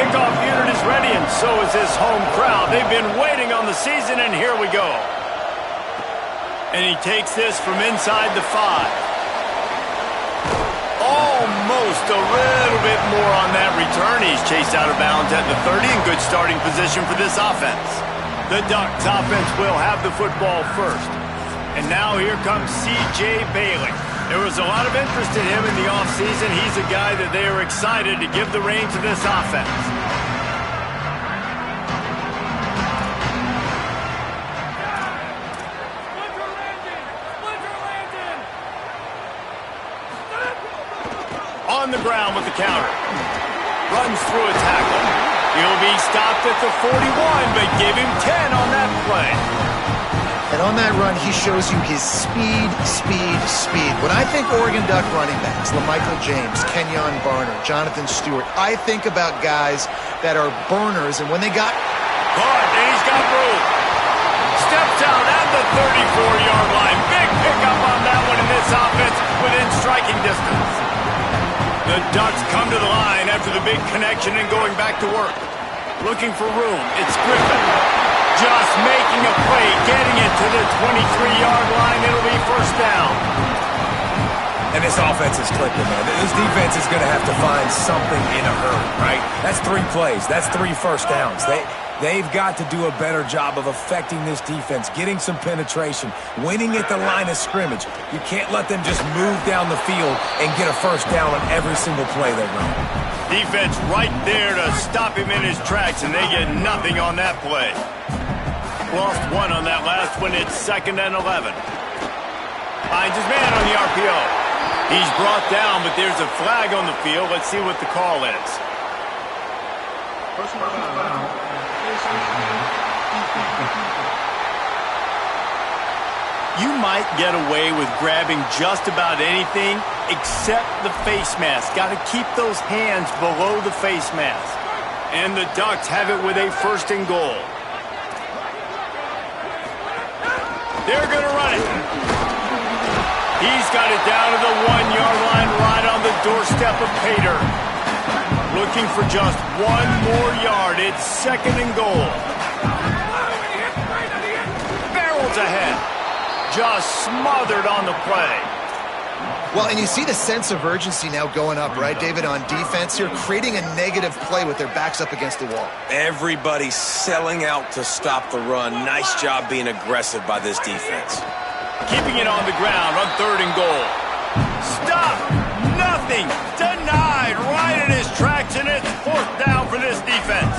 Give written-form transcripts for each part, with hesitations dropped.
kickoff unit is ready, and so is this home crowd. They've been waiting on the season, and here we go. And he takes this from inside the 5. Almost a little bit more on that return. He's chased out of bounds at the 30 in good starting position for this offense. The Ducks offense will have the football first. And now here comes C.J. Bailey. There was a lot of interest in him in the offseason. He's a guy that they are excited to give the reins to this offense. On the ground with the counter. Runs through a tackle. He'll be stopped at the 41, but give him 10 on that play. And on that run, he shows you his speed. When I think Oregon Duck running backs, LaMichael James, Kenyon Barner, Jonathan Stewart, I think about guys that are burners, and when they got... Caught, and he's got room. Steps out at the 34-yard line. Big pickup on that one in this offense within striking distance. The Ducks come to the line after the big connection and going back to work. Looking for room. It's Griffin. Just making a play, getting it to the 23-yard line. It'll be first down. And this offense is clicking, man. This defense is going to have to find something in a hurry, right? That's 3 plays. That's 3 first downs. They've got to do a better job of affecting this defense, getting some penetration, winning at the line of scrimmage. You can't let them just move down the field and get a first down on every single play they run. Defense right there to stop him in his tracks, and they get nothing on that play. Lost 1 on that last one. It's 2nd and 11. Finds his man on the RPO. He's brought down, but there's a flag on the field. Let's see what the call is. You might get away with grabbing just about anything except the face mask. Got to keep those hands below the face mask. And the Ducks have it with a 1st and goal. They're going to run it. He's got it down to the 1-yard line right on the doorstep of Pater. Looking for just 1 more yard. It's 2nd and goal. Barrels ahead. Just smothered on the play. Well, and you see the sense of urgency now going up, right, David, on defense here, creating a negative play with their backs up against the wall. Everybody's selling out to stop the run. Nice job being aggressive by this defense. Keeping it on the ground on 3rd and goal. Stop! Nothing! Denied right in his tracks, and it's 4th down for this defense.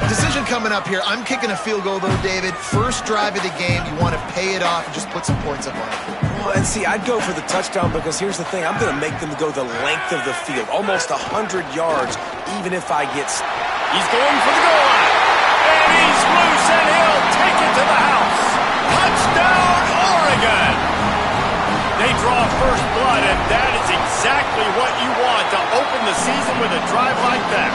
Decision coming up here. I'm kicking a field goal, though, David. First drive of the game. You want to pay it off and just put some points up on it. Well, and see, I'd go for the touchdown because here's the thing. I'm going to make them go the length of the field, almost 100 yards, even if I get... He's going for the goal line. And he's loose, and he'll take it to the house. Touchdown, Oregon! They draw first blood, and that is exactly what you want to open the season with a drive like that.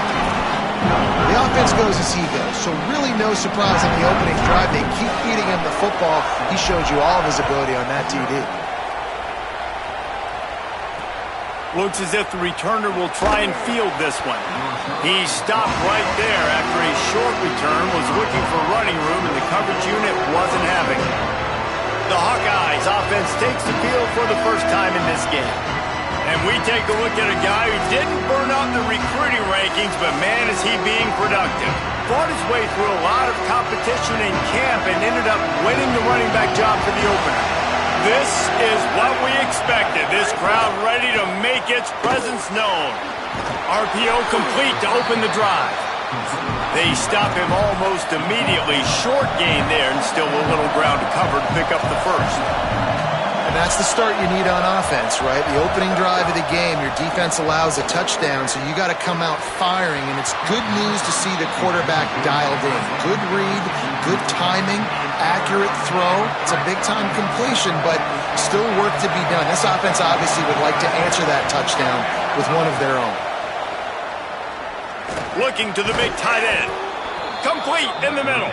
The offense goes as he goes, so really no surprise on the opening drive. They keep feeding him the football. He showed you all of his ability on that TD. Looks as if the returner will try and field this one. He stopped right there after a short return, was looking for running room, and the coverage unit wasn't having it. The Hawkeyes offense takes the field for the first time in this game. And we take a look at a guy who didn't burn up the recruiting rankings, but man, is he being productive. Fought his way through a lot of competition in camp and ended up winning the running back job for the opener. This is what we expected. This crowd ready to make its presence known. RPO complete to open the drive. They stop him almost immediately. Short gain there, and still a little ground to cover to pick up the first. And that's the start you need on offense, right? The opening drive of the game, your defense allows a touchdown, so you got to come out firing, and it's good news to see the quarterback dialed in. Good read, good timing, accurate throw. It's a big-time completion, but still work to be done. This offense obviously would like to answer that touchdown with one of their own. Looking to the big tight end. Complete in the middle.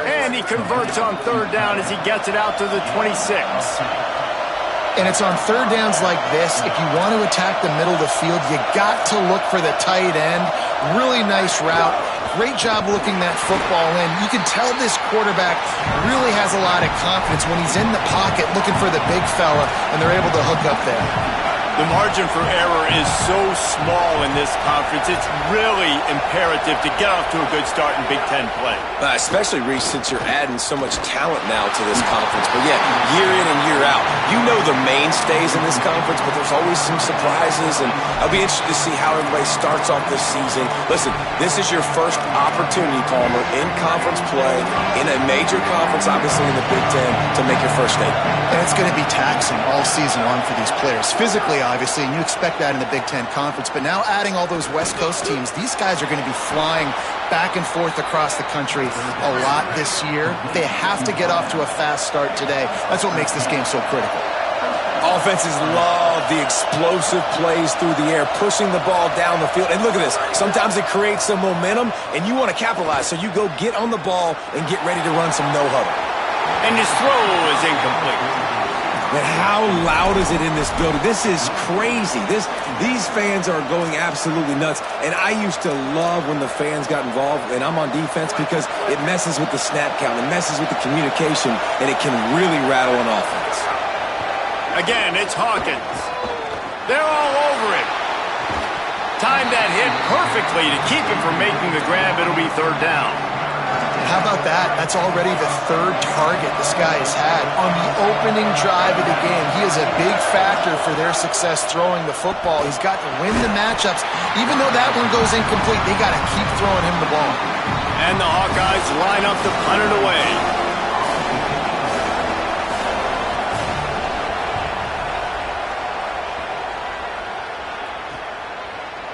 And he converts on 3rd down as he gets it out to the 26. And it's on third downs like this. If you want to attack the middle of the field, you got to look for the tight end. Really nice route. Great job looking that football in. You can tell this quarterback really has a lot of confidence when he's in the pocket looking for the big fella, and they're able to hook up there. The margin for error is so small in this conference. It's really imperative to get off to a good start in Big Ten play. Especially, Reese, since you're adding so much talent now to this conference. But yeah, year in and year out, you know the mainstays in this conference, but there's always some surprises, and I'll be interested to see how everybody starts off this season. Listen, this is your first opportunity, Palmer, in conference play, in a major conference, obviously in the Big Ten, to make your first statement. And it's going to be taxing all season long for these players. Physically, obviously, and you expect that in the Big Ten Conference. But now adding all those West Coast teams, these guys are going to be flying back and forth across the country a lot this year. They have to get off to a fast start today. That's what makes this game so critical. Offenses love the explosive plays through the air, pushing the ball down the field. And look at this. Sometimes it creates some momentum, and you want to capitalize. So you go get on the ball and get ready to run some no-huddle. And his throw is incomplete. And how loud is it in this building? This is crazy. These fans are going absolutely nuts. And I used to love when the fans got involved, and I'm on defense, because it messes with the snap count. It messes with the communication, and it can really rattle an offense. Again, it's Hawkins. They're all over him. Timed that hit perfectly to keep him from making the grab. It'll be third down. How about that? That's already the third target this guy has had on the opening drive of the game. He is a big factor for their success throwing the football. He's got to win the matchups. Even though that one goes incomplete, they got to keep throwing him the ball. And the Hawkeyes line up to punt it away.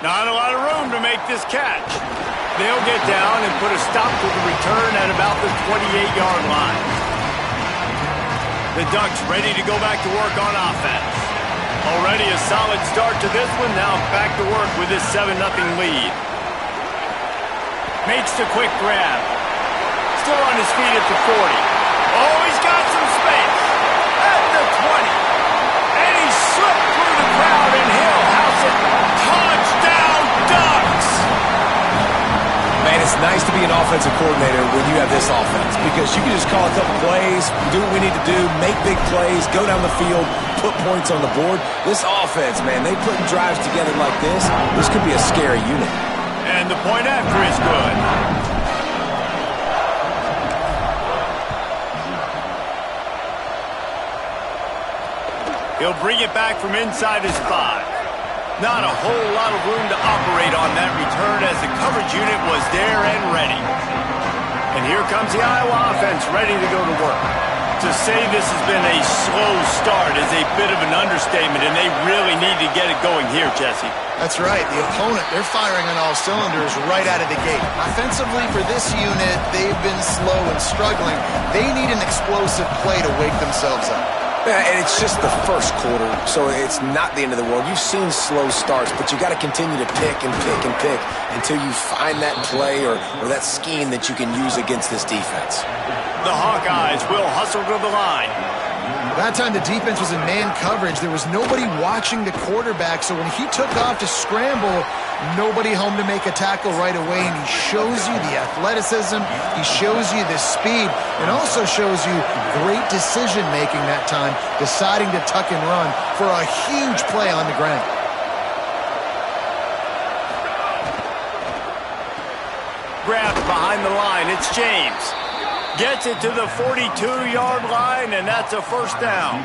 Not a lot of room to make this catch. They'll get down and put a stop to the return at about the 28-yard line. The Ducks ready to go back to work on offense. Already a solid start to this one. Now back to work with this 7-0 lead. Makes the quick grab. Still on his feet at the 40. Oh, he's got some space. At the 20. And he slipped through the crowd, and he'll house it. Touchdown, Ducks! Man, it's nice to be an offensive coordinator when you have this offense, because you can just call a couple plays, do what we need to do, make big plays, go down the field, put points on the board. This offense, man, they put drives together like this. This could be a scary unit. And the point after is good. He'll bring it back from inside his 5. Not a whole lot of room to operate on that return, as the coverage unit was there and ready. And here comes the Iowa offense ready to go to work. To say this has been a slow start is a bit of an understatement, and they really need to get it going here, Jesse. That's right. The opponent, they're firing on all cylinders right out of the gate. Offensively, for this unit, they've been slow and struggling. They need an explosive play to wake themselves up. Yeah, and it's just the first quarter, so it's not the end of the world. You've seen slow starts, but you got to continue to pick and pick and pick until you find that play or that scheme that you can use against this defense. The Hawkeyes will hustle to the line. That time the defense was in man coverage. There was nobody watching the quarterback, so when he took off to scramble, nobody home to make a tackle right away, and he shows you the athleticism, he shows you the speed, and also shows you great decision-making that time, deciding to tuck and run for a huge play on the ground. Grabbed behind the line, it's James. Gets it to the 42-yard line, and that's a first down.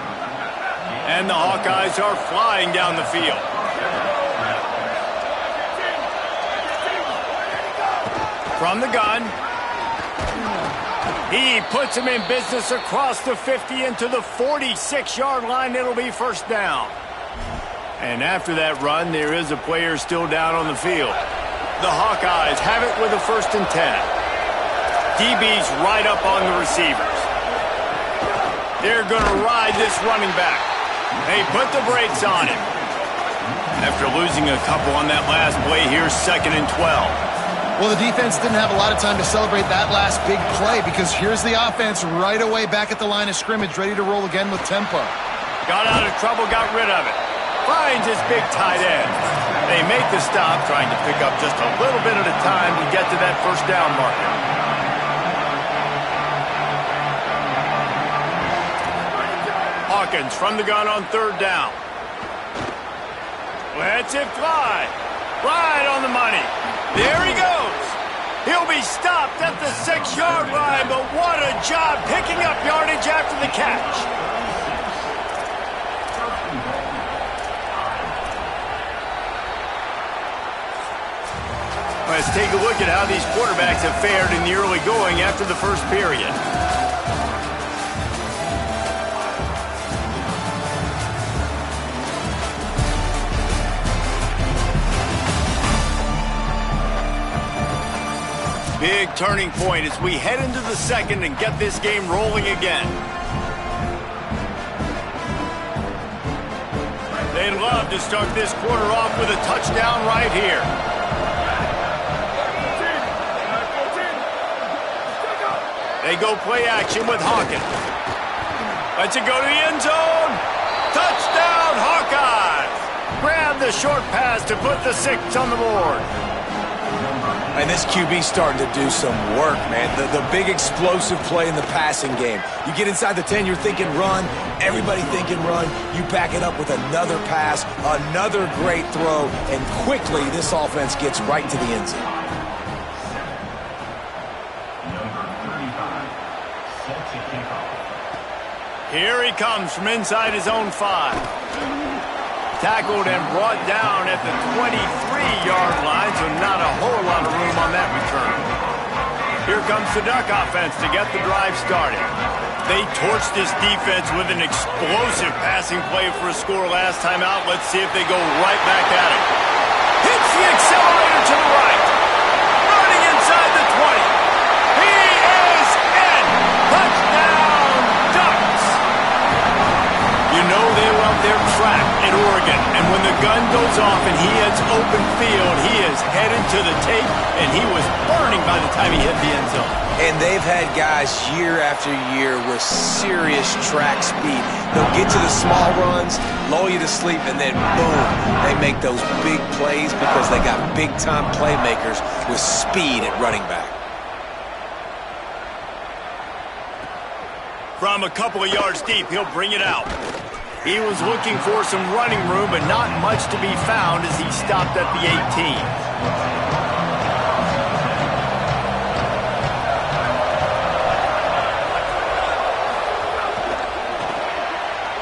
And the Hawkeyes are flying down the field. From the gun. He puts him in business across the 50 into the 46-yard line. It'll be first down. And after that run, there is a player still down on the field. The Hawkeyes have it with a 1st and 10. DB's right up on the receivers. They're going to ride this running back. They put the brakes on him. After losing a couple on that last play, here's 2nd and 12. Well, the defense didn't have a lot of time to celebrate that last big play, because here's the offense right away back at the line of scrimmage, ready to roll again with tempo. Got out of trouble, got rid of it. Finds his big tight end. They make the stop, trying to pick up just a little bit at a time to get to that first down marker. Hawkins from the gun on third down. Lets it fly. Right on the money. There he goes. He'll be stopped at the 6-yard line, but what a job picking up yardage after the catch. Let's take a look at how these quarterbacks have fared in the early going after the first period. Big turning point as we head into the second and get this game rolling again. They'd love to start this quarter off with a touchdown right here. They go play action with Hawkins. Lets it go to the end zone. Touchdown, Hawkeyes! Grab the short pass to put the 6 on the board. And this QB's starting to do some work, man. The big explosive play in the passing game. You get inside the 10, you're thinking run. Everybody thinking run. You back it up with another pass, another great throw, and quickly this offense gets right to the end zone. Here he comes from inside his own 5. Tackled and brought down at the 23-yard line, so not a whole lot of room on that return. Here comes the Duck offense to get the drive started. They torched this defense with an explosive passing play for a score last time out. Let's see if they go right back at it. Hits the accelerator to the right. Running inside the 20. He is in. Touchdown, Ducks. You know they love their track at Oregon, and when the gun goes off and he hits open field, he is headed to the tape, and he was burning by the time he hit the end zone. And they've had guys year after year with serious track speed. They'll get to the small runs, lull you to sleep, and then boom, they make those big plays because they got big-time playmakers with speed at running back. From a couple of yards deep, he'll bring it out. He was looking for some running room, but not much to be found as he stopped at the 18.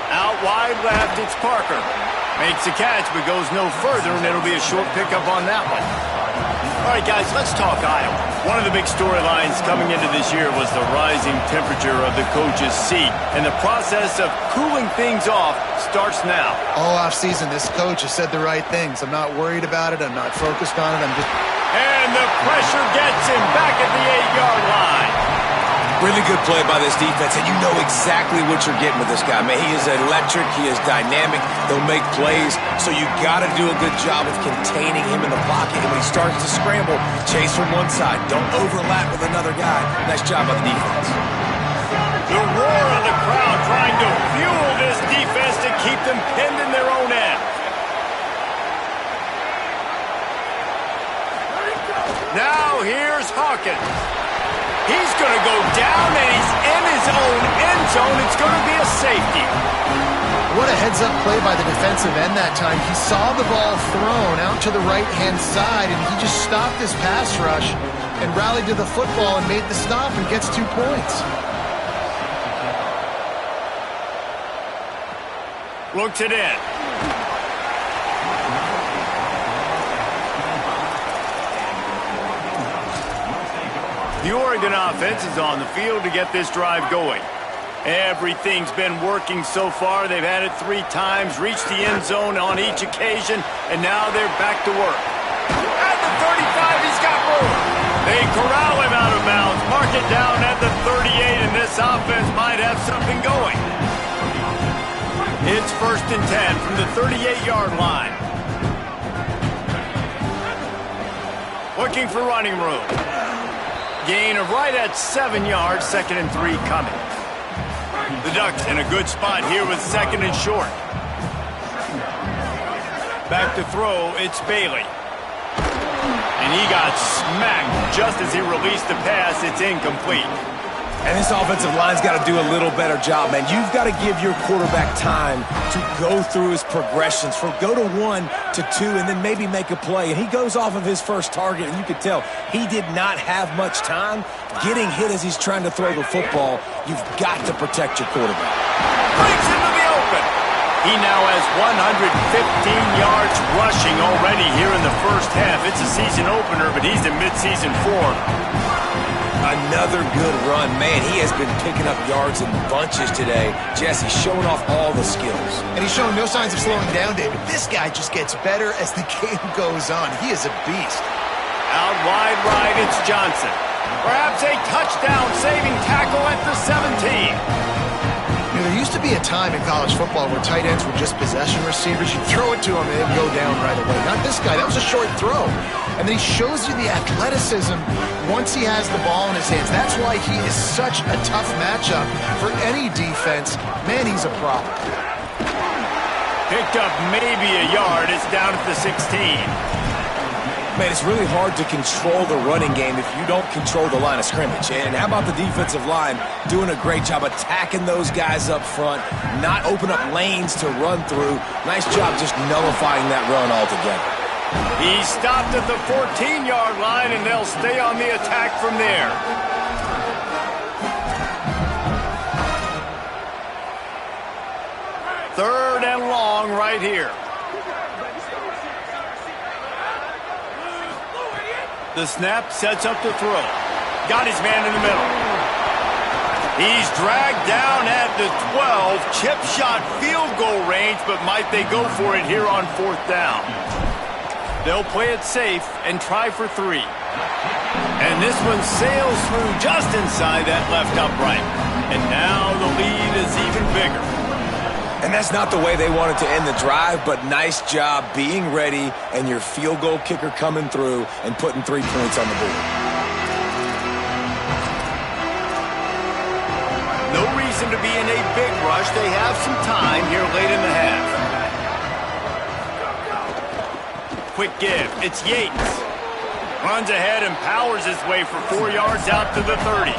Out wide left, it's Parker. Makes the catch, but goes no further, and it'll be a short pickup on that one. All right, guys, let's talk Iowa. One of the big storylines coming into this year was the rising temperature of the coach's seat, and the process of cooling things off starts now. All offseason, this coach has said the right things. I'm not worried about it. I'm not focused on it. And the pressure gets him back at the 8-yard line. Really good play by this defense, and you know exactly what you're getting with this guy, man. He is electric. He is dynamic. They'll make plays, so you got to do a good job of containing him in the pocket. And when he starts to scramble, chase from one side. Don't overlap with another guy. Nice job by the defense. The roar of the crowd trying to fuel this defense to keep them pinned in their own end. Now here's Hawkins. He's going to go down, and he's in his own end zone. It's going to be a safety. What a heads-up play by the defensive end that time. He saw the ball thrown out to the right-hand side, and he just stopped his pass rush and rallied to the football and made the stop and gets 2 points. Looks it in. The Oregon offense is on the field to get this drive going. Everything's been working so far. They've had it 3 times, reached the end zone on each occasion, and now they're back to work. At the 35, he's got room. They corral him out of bounds, mark it down at the 38, and this offense might have something going. It's 1st and 10 from the 38-yard line. Looking for running room. Gain of right at 7 yards, 2nd and 3 coming. The Ducks in a good spot here with second and short. Back to throw, it's Bailey. And he got smacked just as he released the pass. It's incomplete. And this offensive line's got to do a little better job, man. You've got to give your quarterback time to go through his progressions from go to 1 to 2 and then maybe make a play. And he goes off of his first target, and you could tell he did not have much time getting hit as he's trying to throw the football. You've got to protect your quarterback. Breaks into the open. He now has 115 yards rushing already here in the first half. It's a season opener, but he's in midseason form. Another good run. Man, he has been picking up yards in bunches today. Jesse showing off all the skills. And he's showing no signs of slowing down, David. This guy just gets better as the game goes on. He is a beast. Out wide right, it's Johnson. Perhaps a touchdown-saving tackle at the 17. There used to be a time in college football where tight ends were just possession receivers. You throw it to him and they'd go down right away. Not this guy. That was a short throw. And then he shows you the athleticism once he has the ball in his hands. That's why he is such a tough matchup for any defense. Man, he's a problem. Picked up maybe a yard. It's down at the 16. Man, it's really hard to control the running game if you don't control the line of scrimmage. And how about the defensive line doing a great job attacking those guys up front, not open up lanes to run through. Nice job just nullifying that run altogether. He stopped at the 14-yard line, and they'll stay on the attack from there. Third and long right here. The snap sets up the throw. Got his man in the middle. He's dragged down at the 12. Chip shot field goal range, but might they go for it here on fourth down? They'll play it safe and try for 3. And this one sails through just inside that left upright. And now the lead is even bigger. And that's not the way they wanted to end the drive, but nice job being ready and your field goal kicker coming through and putting 3 points on the board. No reason to be in a big rush. They have some time here late in the half. Quick give. It's Yates. Runs ahead and powers his way for 4 yards out to the 30.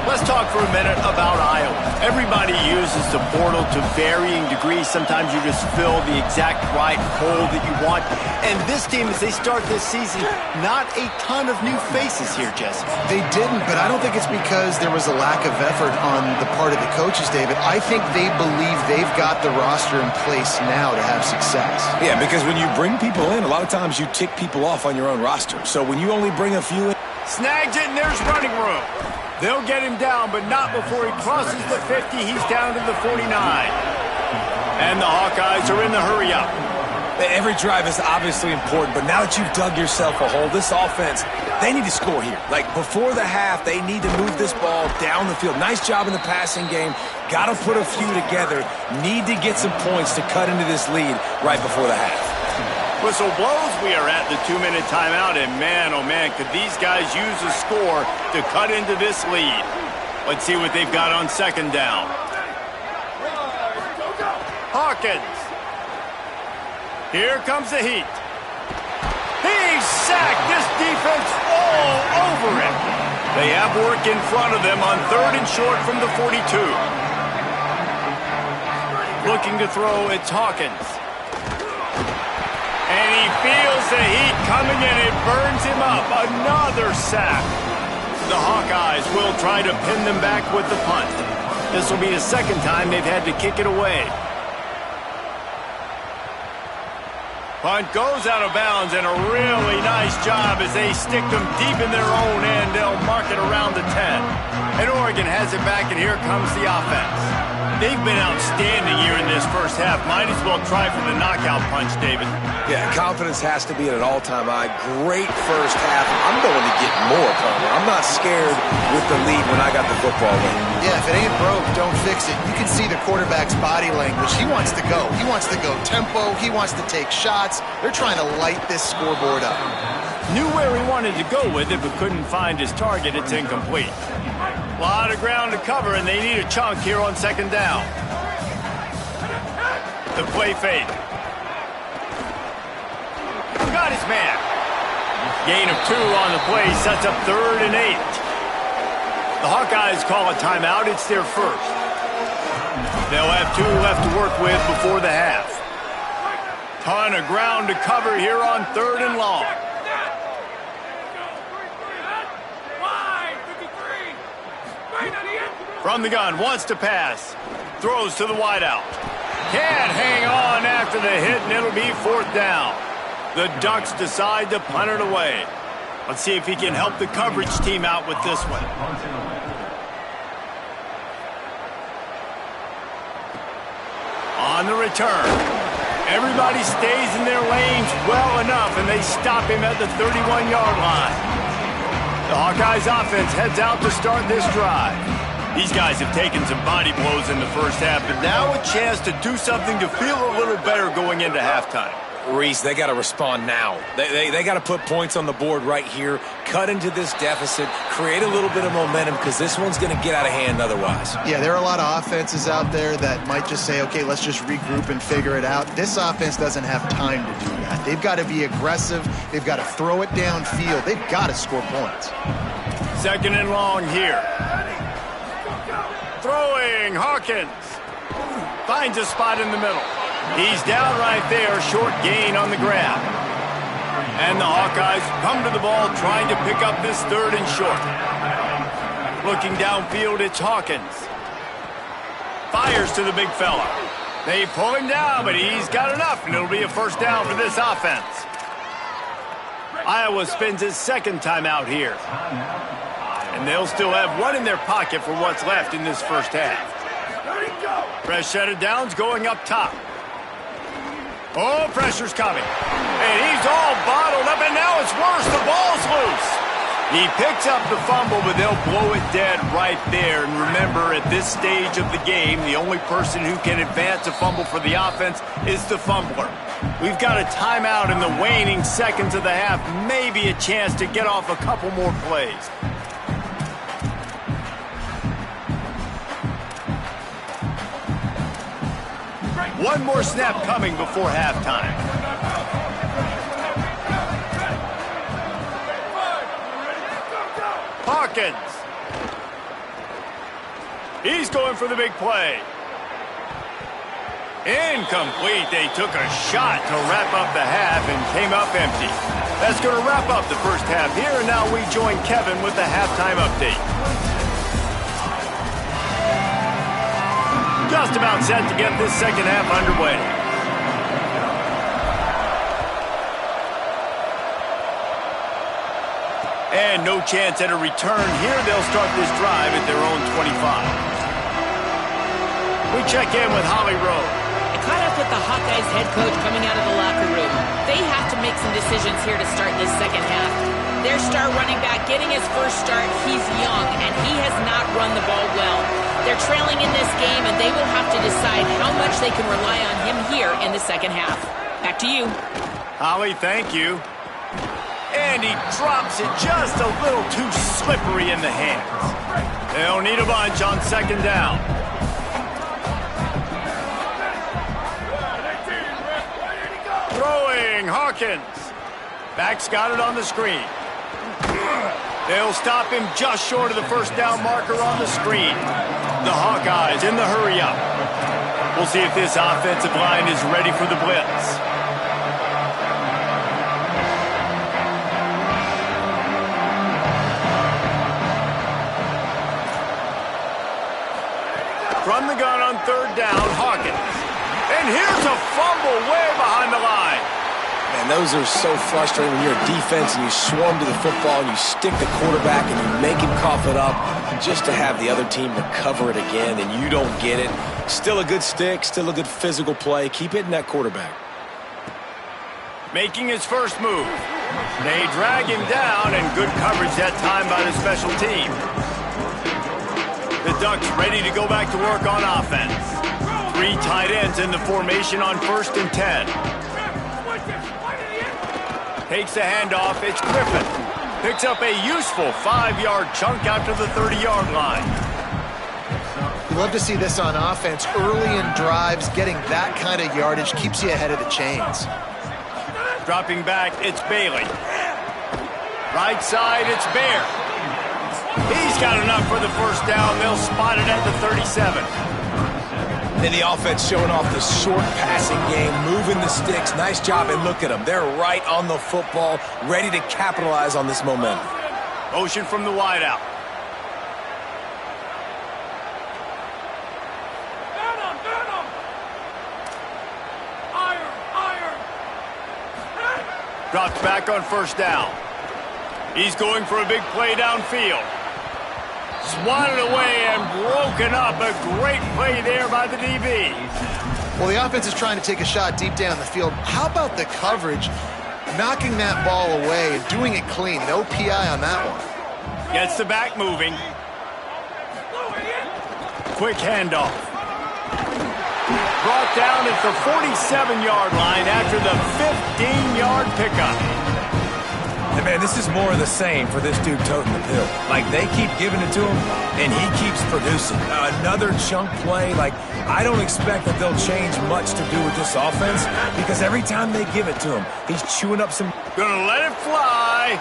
Let's talk for a minute about Iowa. Everybody uses the portal to varying degrees. Sometimes you just fill the exact right hole that you want. And this team, as they start this season, not a ton of new faces here, Jesse. They didn't, but I don't think it's because there was a lack of effort on the part of the coaches, David. I think they believe they've got the roster in place now to have success. Yeah, because when you bring people in, a lot of times you tick people off on your own roster. So when you only bring a few in... Snags it, and there's running room. They'll get him down, but not before he crosses the 50. He's down to the 49. And the Hawkeyes are in the hurry-up. Every drive is obviously important, but now that you've dug yourself a hole, this offense, they need to score here. Like, before the half, they need to move this ball down the field. Nice job in the passing game. Got to put a few together. Need to get some points to cut into this lead right before the half. Whistle blows. We are at the 2-minute timeout, and man, oh man, could these guys use a score to cut into this lead. Let's see what they've got on second down. Hawkins. Here comes the heat. He's sacked. This defense all over him. They have work in front of them on 3rd and short from the 42. Looking to throw, it's Hawkins. And he feels the heat coming in. It burns him up. Another sack. The Hawkeyes will try to pin them back with the punt. This will be the second time they've had to kick it away. Punt goes out of bounds, and a really nice job as they stick them deep in their own end. They'll mark it around the 10. And Oregon has it back, and here comes the offense. They've been outstanding here in this first half. Might as well try for the knockout punch, David. Yeah, confidence has to be at an all-time high. Great first half. I'm going to get more, Palmer. I'm not scared with the lead when I got the football in. Yeah, if it ain't broke, don't fix it. You can see the quarterback's body language. He wants to go. He wants to go tempo. He wants to take shots. They're trying to light this scoreboard up. Knew where he wanted to go with it, but couldn't find his target. It's incomplete. A lot of ground to cover, and they need a chunk here on second down. The play fake. Got his man. Gain of 2 on the play sets up 3rd and 8. The Hawkeyes call a timeout. It's their first. They'll have 2 left to work with before the half. Ton of ground to cover here on 3rd and long. From the gun, wants to pass. Throws to the wideout. Can't hang on after the hit, and it'll be 4th down. The Ducks decide to punt it away. Let's see if he can help the coverage team out with this one. On the return. Everybody stays in their lanes well enough, and they stop him at the 31-yard line. The Hawkeyes offense heads out to start this drive. These guys have taken some body blows in the first half, but now a chance to do something to feel a little better going into halftime. Reese, they got to respond now. They got to put points on the board right here, cut into this deficit, create a little bit of momentum, because this one's going to get out of hand otherwise. Yeah, there are a lot of offenses out there that might just say, okay, let's just regroup and figure it out. This offense doesn't have time to do that. They've got to be aggressive. They've got to throw it downfield. They've got to score points. 2nd and long here. Throwing, Hawkins. Finds a spot in the middle. He's down right there, short gain on the grab. And the Hawkeyes come to the ball trying to pick up this 3rd and short. Looking downfield, it's Hawkins. Fires to the big fella. They pull him down, but he's got enough, and it'll be a 1st down for this offense. Iowa spends his 2nd time out here. And they'll still have 1 in their pocket for what's left in this first half. Fresh set of downs going up top. Oh, pressure's coming. And he's all bottled up, and now it's worse. The ball's loose. He picks up the fumble, but they'll blow it dead right there. And remember, at this stage of the game, the only person who can advance a fumble for the offense is the fumbler. We've got a timeout in the waning seconds of the half. Maybe a chance to get off a couple more plays. One more snap coming before halftime. Hawkins. He's going for the big play. Incomplete. They took a shot to wrap up the half and came up empty. That's going to wrap up the first half here, and now we join Kevin with the halftime update. Just about set to get this second half underway. And no chance at a return here. They'll start this drive at their own 25. We check in with Holly Rowe. I caught up with the Hawkeyes head coach coming out of the locker room. They have to make some decisions here to start this second half. Their star running back getting his first start. He's young, and he has not run the ball well. They're trailing in this game, and they will have to decide how much they can rely on him here in the second half. Back to you. Holly, thank you. And he drops it just a little too slippery in the hands. They'll need a bunch on second down. Throwing, Hawkins. Back's got it on the screen. They'll stop him just short of the first down marker on the screen. The Hawkeyes in the hurry-up. We'll see if this offensive line is ready for the blitz. From the gun on third down, Hawkins. And here's a fumble way behind the line. Man, those are so frustrating when you're a defense and you swarm to the football and you stick the quarterback and you make him cough it up just to have the other team recover it again and you don't get it. Still a good stick, still a good physical play. Keep hitting that quarterback. Making his first move. They drag him down, and good coverage that time by the special team. The Ducks ready to go back to work on offense. 3 tight ends in the formation on 1st and 10. Takes the handoff, it's Griffin. Picks up a useful 5-yard chunk out to the 30-yard line. You love to see this on offense. Early in drives, getting that kind of yardage keeps you ahead of the chains. Dropping back, it's Bailey. Right side, it's Bear. He's got enough for the first down. They'll spot it at the 37. And the offense showing off the short passing game, moving the sticks. Nice job, and look at them. They're right on the football, ready to capitalize on this momentum. Motion from the wideout. Drops back on first down. He's going for a big play downfield. Swatted away and broken up. A great play there by the DB. Well, the offense is trying to take a shot deep down the field. How about the coverage? Knocking that ball away and doing it clean. No PI on that one. Gets the back moving. Quick handoff. Brought down at the 47-yard line after the 15-yard pickup. And man, this is more of the same for this dude toting the pill. Like, they keep giving it to him, and he keeps producing. Another chunk play. Like, I don't expect that they'll change much to do with this offense, because every time they give it to him, he's chewing up some... Gonna let it fly.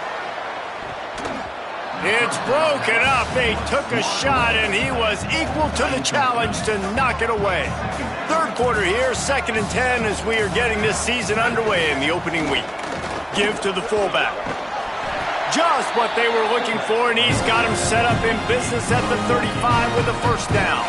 It's broken up. They took a shot, and he was equal to the challenge to knock it away. Third quarter here, 2nd and 10 as we are getting this season underway in the opening week. Give to the fullback. Just what they were looking for, and he's got him set up in business at the 35 with a first down.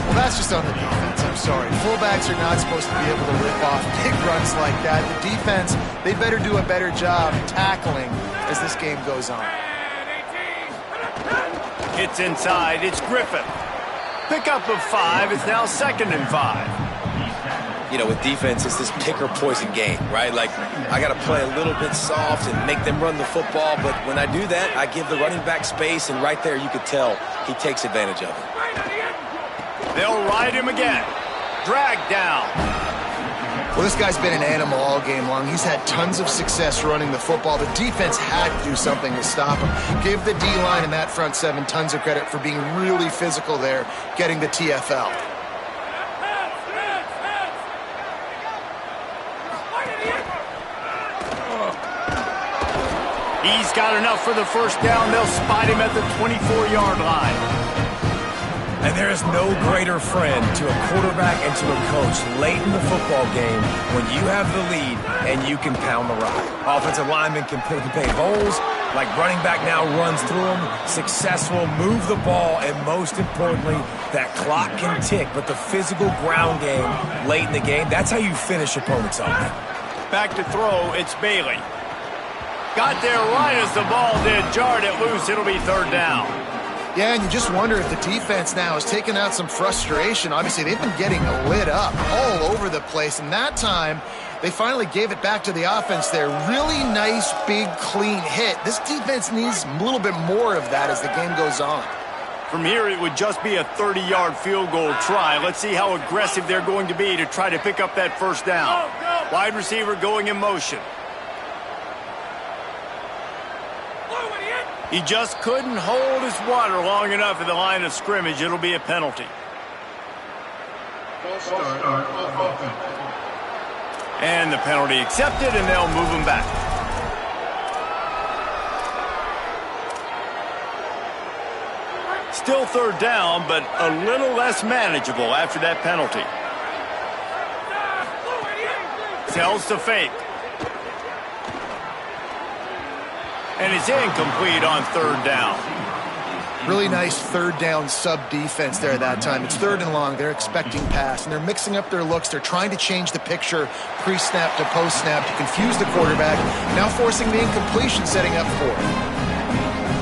Well, that's just on the defense. I'm sorry. Fullbacks are not supposed to be able to rip off big runs like that. The defense, they better do a better job tackling as this game goes on. It's inside. It's Griffin. Pickup of 5. It's now 2nd and 5. You know, with defense, it's this pick or poison game, right? Like, I got to play a little bit soft and make them run the football, but when I do that, I give the running back space, and right there you could tell he takes advantage of it. They'll ride him again. Drag down. Well, this guy's been an animal all game long. He's had tons of success running the football. The defense had to do something to stop him. Give the D-line and that front seven tons of credit for being really physical there, getting the TFL. He's got enough for the first down. They'll spot him at the 24-yard line. And there is no greater friend to a quarterback and to a coach late in the football game when you have the lead and you can pound the rock. Offensive linemen can paint holes, like running back now runs through them, successful, move the ball, and most importantly, that clock can tick. But the physical ground game late in the game, that's how you finish opponents off. Back to throw, it's Bailey. Got there right as the ball did, jarred it loose. It'll be 3rd down. Yeah, and you just wonder if the defense now has taken out some frustration. Obviously, they've been getting lit up all over the place, and that time, they finally gave it back to the offense there. Really nice, big, clean hit. This defense needs a little bit more of that as the game goes on. From here, it would just be a 30-yard field goal try. Let's see how aggressive they're going to be to try to pick up that first down. Wide receiver going in motion. He just couldn't hold his water long enough at the line of scrimmage. It'll be a penalty. And the penalty accepted, and they'll move him back. Still 3rd down, but a little less manageable after that penalty. Tells to fake. And it's incomplete on 3rd down. Really nice 3rd down sub-defense there that time. It's 3rd and long. They're expecting pass, and they're mixing up their looks. They're trying to change the picture pre-snap to post-snap to confuse the quarterback, now forcing the incompletion, setting up 4th.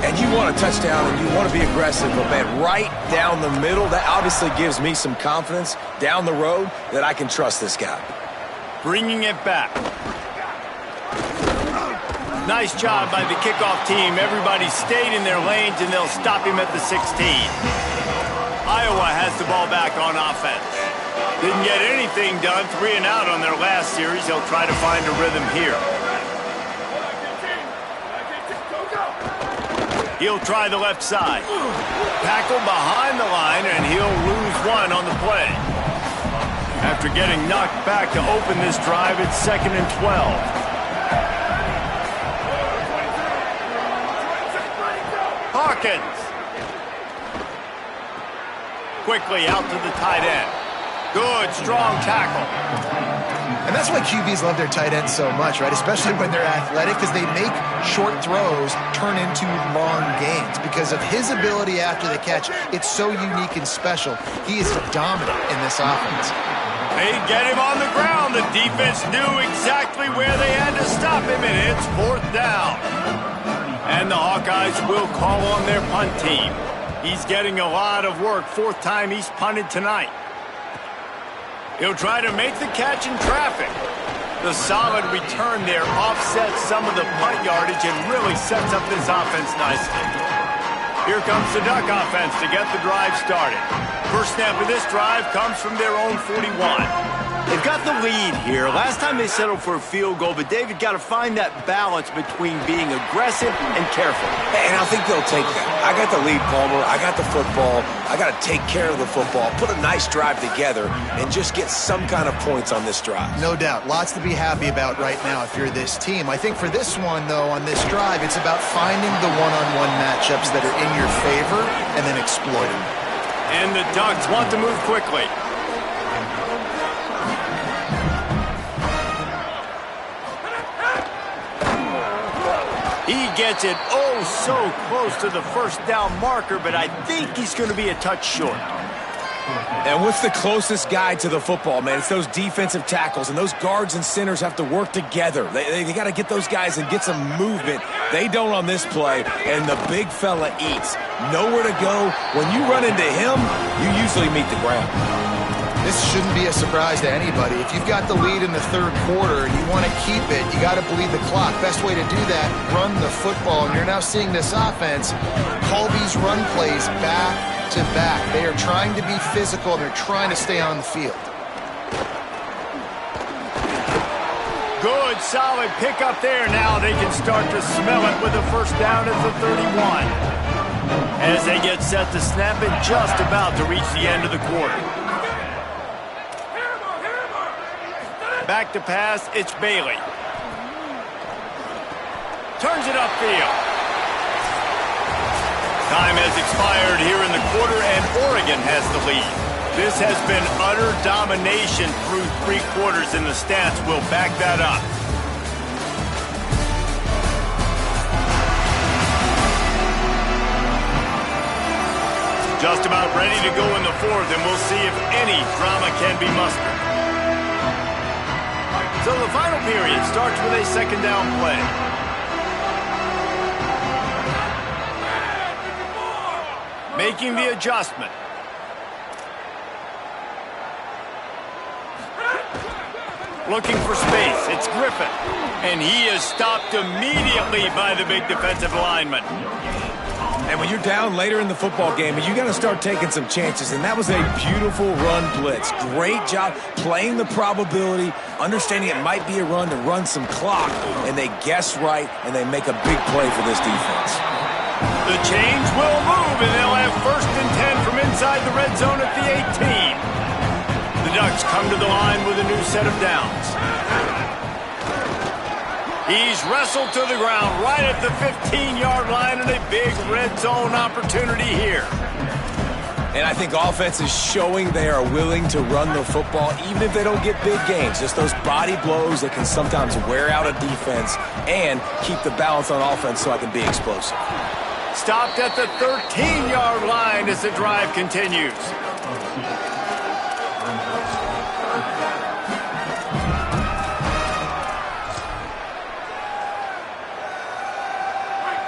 And you want a touchdown, and you want to be aggressive, but man, right down the middle, that obviously gives me some confidence down the road that I can trust this guy. Bringing it back. Nice job by the kickoff team. Everybody stayed in their lanes, and they'll stop him at the 16. Iowa has the ball back on offense. Didn't get anything done. 3 and out on their last series. They'll try to find a rhythm here. He'll try the left side. Tackle behind the line, and he'll lose one on the play. After getting knocked back to open this drive, it's 2nd and 12. Hawkins. Quickly out to the tight end. Good, strong tackle. And that's why QBs love their tight ends so much, right? Especially when they're athletic, because they make short throws turn into long gains. Because of his ability after the catch, it's so unique and special. He is dominant in this offense. They get him on the ground. The defense knew exactly where they had to stop him, and it's 4th down. And the Hawkeyes will call on their punt team. He's getting a lot of work. 4th time he's punted tonight. He'll try to make the catch in traffic. The solid return there offsets some of the punt yardage and really sets up this offense nicely. Here comes the Duck offense to get the drive started. First snap of this drive comes from their own 41. They've got the lead here. Last time they settled for a field goal, but David got to find that balance between being aggressive and careful. And I think they'll take that. I got the lead, Palmer. I got the football. I got to take care of the football, put a nice drive together, and just get some kind of points on this drive. No doubt. Lots to be happy about right now if you're this team. I think for this one, though, on this drive, it's about finding the one-on-one matchups that are in your favor and then exploiting them. And the Ducks want to move quickly. He gets it so close to the first down marker, but I think he's going to be a touch short. And what's the closest guy to the football, man? It's those defensive tackles, and those guards and centers have to work together. They got to get those guys and get some movement. They don't on this play, and the big fella eats. Nowhere to go. When you run into him, you usually meet the ground. This shouldn't be a surprise to anybody. If you've got the lead in the 3rd quarter and you want to keep it, you got to bleed the clock. Best way to do that, run the football. And you're now seeing this offense call these run plays back to back. They are trying to be physical, and they're trying to stay on the field. Good, solid pickup there. Now they can start to smell it with a first down at the 31. As they get set to snap it, just about to reach the end of the quarter. Back to pass, it's Bailey. Turns it upfield. Time has expired here in the quarter, and Oregon has the lead. This has been utter domination through 3 quarters, and the stats will back that up. Just about ready to go in the 4th, and we'll see if any drama can be mustered. So the final period starts with a 2nd down play. Making the adjustment. Looking for space. It's Griffin. And he is stopped immediately by the big defensive lineman. And when you're down later in the football game, you got to start taking some chances. And that was a beautiful run blitz. Great job playing the probability, understanding it might be a run to run some clock. And they guess right, and they make a big play for this defense. The change will move, and they'll have 1st and 10 from inside the red zone at the 18. The Ducks come to the line with a new set of downs. He's wrestled to the ground right at the 15-yard line, and a big red zone opportunity here. And I think offense is showing they are willing to run the football, even if they don't get big gains. Just those body blows that can sometimes wear out a defense and keep the balance on offense so I can be explosive. Stopped at the 13-yard line as the drive continues.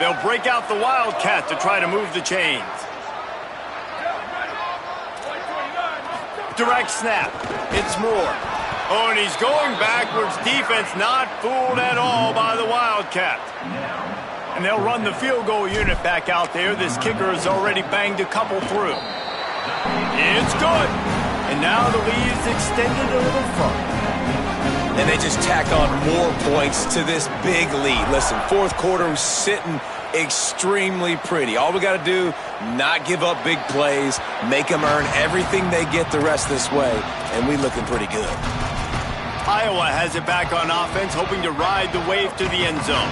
They'll break out the Wildcat to try to move the chains. Direct snap. It's Moore. Oh, and he's going backwards. Defense not fooled at all by the Wildcat. And they'll run the field goal unit back out there. This kicker has already banged a couple through. It's good. And now the lead is extended a little further. And they just tack on more points to this big lead. Listen, 4th quarter was sitting extremely pretty. All we got to do, not give up big plays, make them earn everything they get the rest this way, and we looking pretty good. Iowa has it back on offense, hoping to ride the wave to the end zone.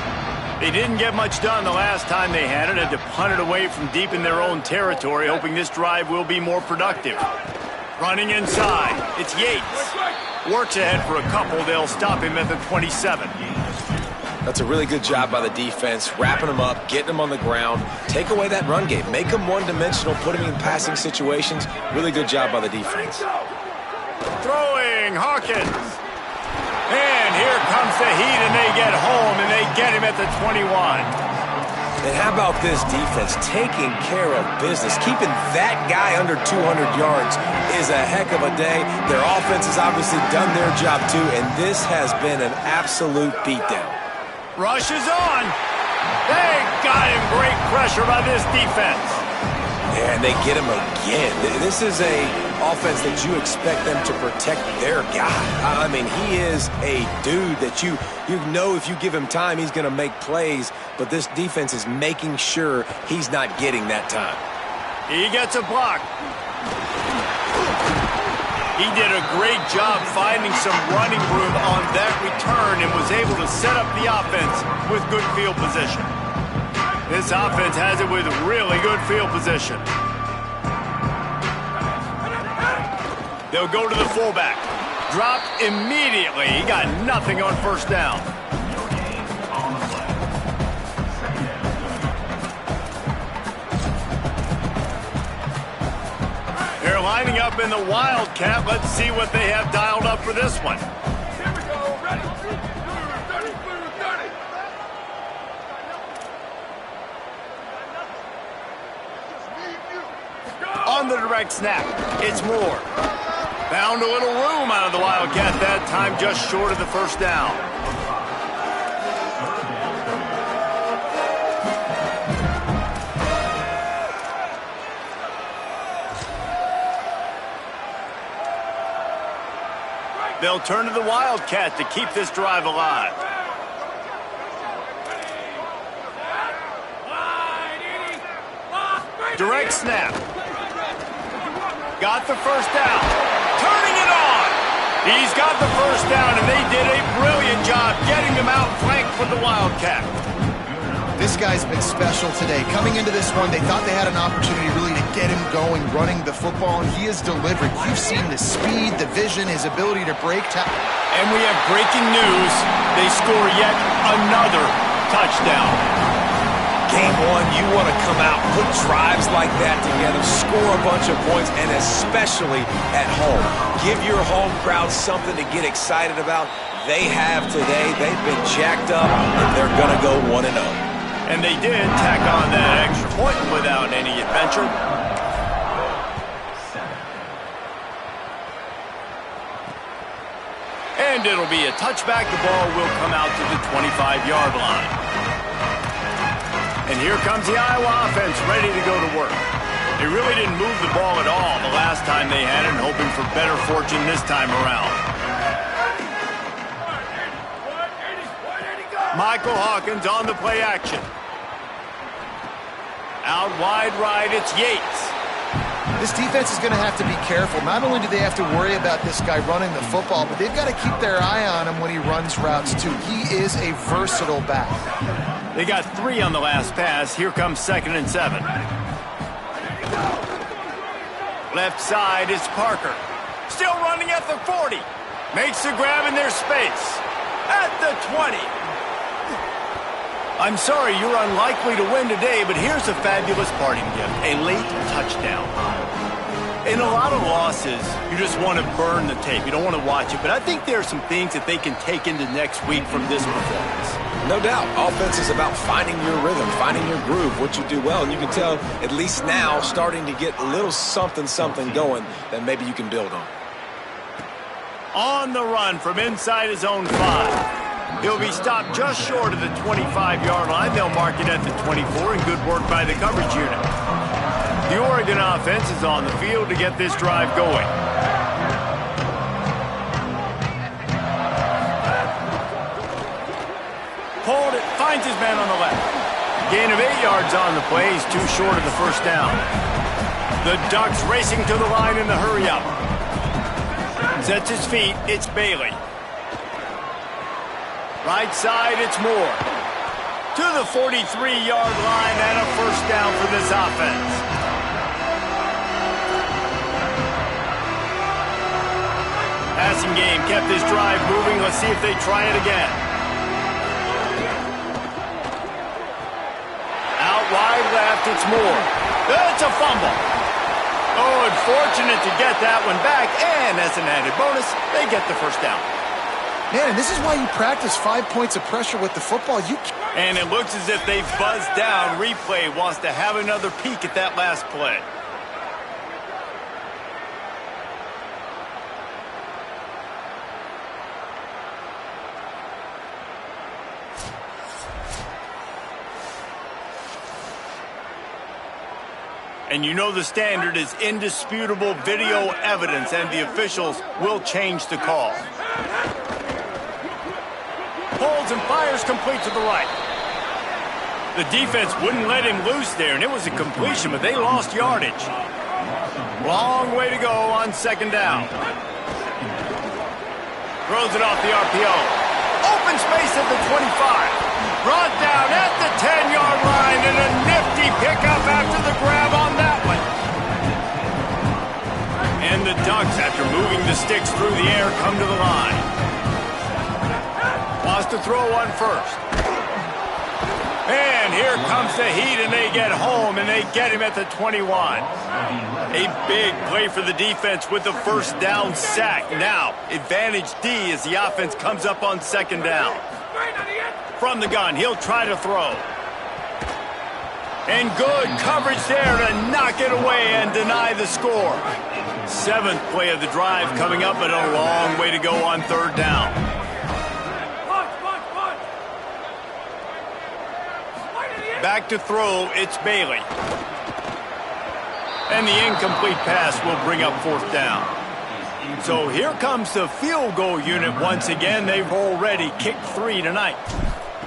They didn't get much done the last time they had to punt it away from deep in their own territory, hoping this drive will be more productive. Running inside, it's Yates. Works ahead for a couple, they'll stop him at the 27. That's a really good job by the defense, wrapping them up, getting them on the ground, take away that run game, make them one-dimensional, put them in passing situations. Really good job by the defense. Throwing, Hawkins. And here comes the heat, and they get home, and they get him at the 21. And how about this defense taking care of business? Keeping that guy under 200 yards is a heck of a day. Their offense has obviously done their job too, and this has been an absolute beatdown. Rush is on. They got him. Great pressure by this defense. Yeah, and they get him again. This is a offense that you expect them to protect their guy. I mean, he is a dude that you know if you give him time, he's going to make plays, but this defense is making sure he's not getting that time. He gets a block. He did a great job finding some running room on that return and was able to set up the offense with good field position. This offense has it with really good field position. They'll go to the fullback. Dropped immediately. He got nothing on first down. They're lining up in the Wildcat. Let's see what they have dialed up for this one. Here we go. Ready. 30. On the direct snap, it's Moore. Found a little room out of the Wildcat that time, just short of the first down. They'll turn to the Wildcat to keep this drive alive. Direct snap. Got the first down. Turning it on. He's got the first down, and they did a brilliant job getting them out flanked with the Wildcat. This guy's been special today. Coming into this one, they thought they had an opportunity really to get him going, running the football, and he has delivered. You've seen the speed, the vision, his ability to break. And we have breaking news. They score yet another touchdown. Game one, you want to come out, put drives like that together, score a bunch of points, and especially at home. Give your home crowd something to get excited about. They have today. They've been jacked up, and they're going to go 1-0. And they did tack on that extra point without any adventure. And it'll be a touchback. The ball will come out to the 25-yard line. And here comes the Iowa offense ready to go to work. They really didn't move the ball at all the last time they had it, and hoping for better fortune this time around. Michael Hawkins on the play action. Out wide right, it's Yates. This defense is going to have to be careful. Not only do they have to worry about this guy running the football, but they've got to keep their eye on him when he runs routes too. He is a versatile back. They got 3 on the last pass. Here comes 2nd and 7. Left side is Parker. Still running at the 40. Makes the grab in their space. At the 20. I'm sorry, you're unlikely to win today, but here's a fabulous parting gift. A late touchdown. In a lot of losses, you just want to burn the tape. You don't want to watch it. But I think there are some things that they can take into next week from this performance. No doubt. Offense is about finding your rhythm, finding your groove, what you do well. And you can tell, at least now, starting to get a little something going that maybe you can build on. On the run from inside his own 5. He'll be stopped just short of the 25-yard line. They'll mark it at the 24, and good work by the coverage unit. The Oregon offense is on the field to get this drive going. Hold it, finds his man on the left. Gain of 8 yards on the play. He's too short of the first down. The Ducks racing to the line in the hurry-up. Sets his feet. It's Bailey. Right side, it's Moore. To the 43-yard line and a first down for this offense. Passing game kept this drive moving. Let's see if they try it again. Out wide left, it's Moore. It's a fumble. Oh, unfortunate to get that one back. And as an added bonus, they get the first down. Man, this is why you practice 5 points of pressure with the football. And it looks as if they've buzzed down. Replay wants to have another peek at that last play. And you know the standard is indisputable video evidence, and the officials will change the call. Holds and fires complete to the right. The defense wouldn't let him loose there, and it was a completion, but they lost yardage. Long way to go on second down. Throws it off the RPO. Open space at the 25. Brought down at the 10-yard line, and a nifty pickup after the grab on that one. And the Ducks, after moving the sticks through the air, come to the line. Wants to throw one first. And here comes the heat, and they get home, and they get him at the 21. A big play for the defense with the first down sack. Now, advantage D as the offense comes up on second down. From the gun, he'll try to throw. And good coverage there to knock it away and deny the score. Seventh play of the drive coming up, but a long way to go on third down. Back to throw, it's Bailey. And the incomplete pass will bring up fourth down. So here comes the field goal unit once again. They've already kicked 3 tonight.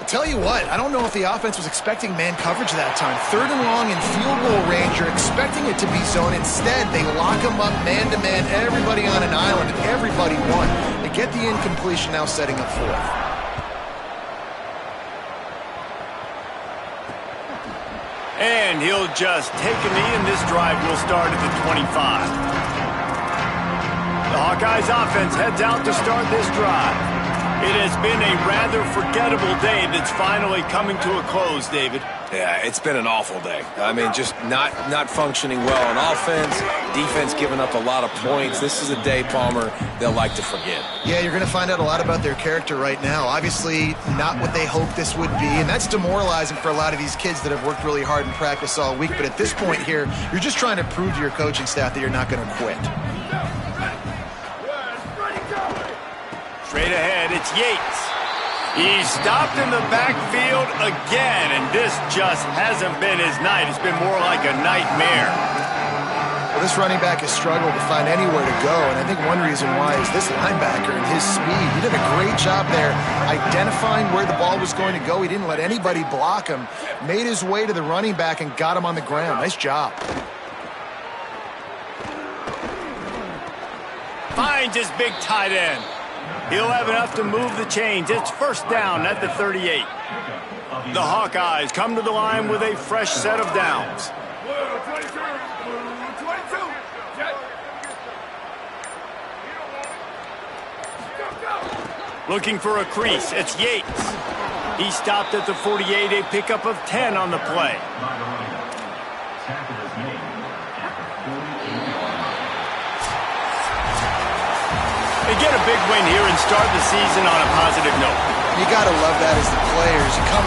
Tell you what, I don't know if the offense was expecting man coverage that time. Third and long in field goal range, you're expecting it to be zone. Instead, they lock them up man-to-man, everybody on an island, and everybody won. They get the incompletion, now setting up fourth. And he'll just take a knee, and this drive will start at the 25. The Hawkeyes offense heads out to start this drive. It has been a rather forgettable day that's finally coming to a close, David. Yeah, it's been an awful day. I mean, just not functioning well on offense, defense giving up a lot of points. This is a day, Palmer, they'll like to forget. Yeah, you're going to find out a lot about their character right now. Obviously, not what they hoped this would be, and that's demoralizing for a lot of these kids that have worked really hard in practice all week. But at this point here, you're just trying to prove to your coaching staff that you're not going to quit. Straight ahead, it's Yates. He's stopped in the backfield again, and this just hasn't been his night. It's been more like a nightmare. Well, this running back has struggled to find anywhere to go, and I think one reason why is this linebacker and his speed. He did a great job there identifying where the ball was going to go. He didn't let anybody block him. Made his way to the running back and got him on the ground. Nice job. Finds his big tight end. He'll have enough to move the chains. It's first down at the 38. The Hawkeyes come to the line with a fresh set of downs. Looking for a crease, it's Yates. He stopped at the 48, a pickup of 10 on the play. They get a big win here and start the season on a positive note. You got to love that as the players. You come